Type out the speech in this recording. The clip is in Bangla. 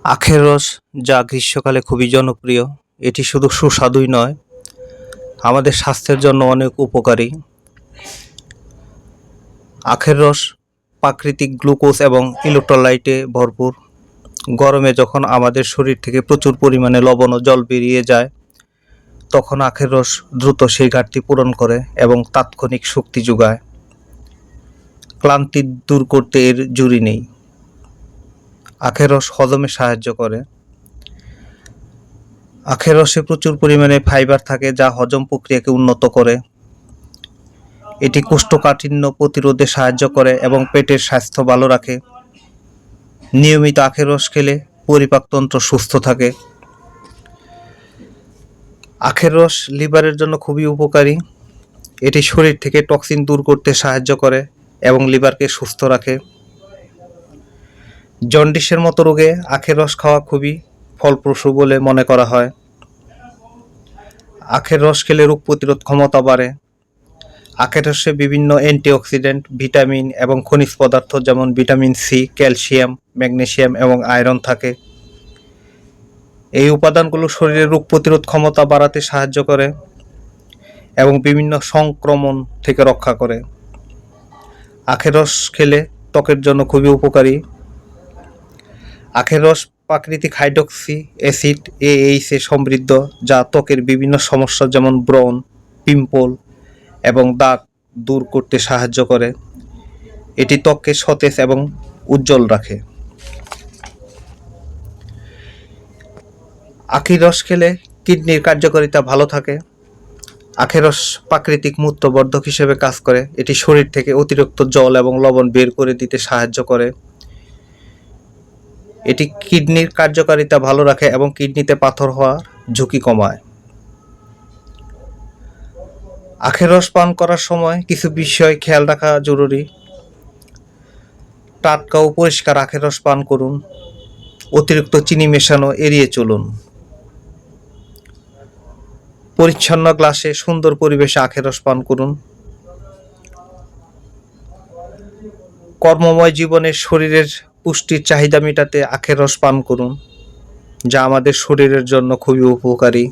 আখের রস যা গ্রীষ্মকালে খুবই জনপ্রিয়। এটি শুধু সুস্বাদুই নয়, আমাদের স্বাস্থ্যের জন্য অনেক উপকারী। আখের রস প্রাকৃতিক গ্লুকোজ এবং ইলেকট্রোলাইটে ভরপুর। গরমে যখন আমাদের শরীর থেকে প্রচুর পরিমাণে লবণ ও জল বেরিয়ে যায়, তখন আখের রস দ্রুত সেই ঘাটতি পূরণ করে এবং তাৎক্ষণিক শক্তি যোগায়। ক্লান্তি দূর করতে এর জুড়ি নেই। আখের রস হজমে সাহায্য করে। আখের রসে প্রচুর পরিমাণে ফাইবার থাকে, যা হজম প্রক্রিয়াকে উন্নত করে। এটি কোষ্ঠকাঠিন্য প্রতিরোধে সাহায্য করে এবং পেটের স্বাস্থ্য ভালো রাখে। নিয়মিত আখের রস খেলে পরিপাকতন্ত্র সুস্থ থাকে। আখের রস লিভারের জন্য খুবই উপকারী। এটি শরীর থেকে টক্সিন দূর করতে সাহায্য করে এবং লিভারকে সুস্থ রাখে। জন্ডিসের মতো রোগে আখের রস খাওয়া খুবই ফলপ্রসূ বলে মনে করা হয়। আখের রস খেলে রোগ প্রতিরোধ ক্ষমতা বাড়ে। আখের রসে বিভিন্ন অ্যান্টিঅক্সিডেন্ট, ভিটামিন এবং খনিজ পদার্থ যেমন ভিটামিন সি, ক্যালসিয়াম, ম্যাগনেসিয়াম এবং আয়রন থাকে। এই উপাদানগুলো শরীরের রোগ প্রতিরোধ ক্ষমতা বাড়াতে সাহায্য করে এবং বিভিন্ন সংক্রমণ থেকে রক্ষা করে। আখের রস খেলে ত্বকের জন্য খুবই উপকারী। আখের রস প্রাকৃতিক হাইড্রক্সি অ্যাসিড AH এ সমৃদ্ধ, যা ত্বকের বিভিন্ন সমস্যা যেমন ব্রণ, পিম্পল এবং দাগ দূর করতে সাহায্য করে। এটি ত্বককে সতেজ এবং উজ্জ্বল রাখে। আখের রস খেলে কিডনির কার্যকারিতা ভালো থাকে। আখের রস প্রাকৃতিক মূত্রবর্ধক হিসেবে কাজ করে। এটি শরীর থেকে অতিরিক্ত জল এবং লবণ বের করে দিতে সাহায্য করে। এটি কিডনির কার্যকারিতা ভালো রাখে এবং কিডনিতে পাথর হওয়ার ঝুঁকি কমায়। আখের রস পান করার সময় কিছু বিষয় খেয়াল রাখা জরুরি। টাটকা ও পরিষ্কার আখের রস পান করুন। অতিরিক্ত চিনি মেশানো এড়িয়ে চলুন। পরিচ্ছন্ন গ্লাসে সুন্দর পরিবেশে আখের রস পান করুন। কর্মময় জীবনে শরীরের পুষ্টির চাহিদা মেটাতে আখের রস পান করুন, যা আমাদের শরীরের জন্য খুবই উপকারী।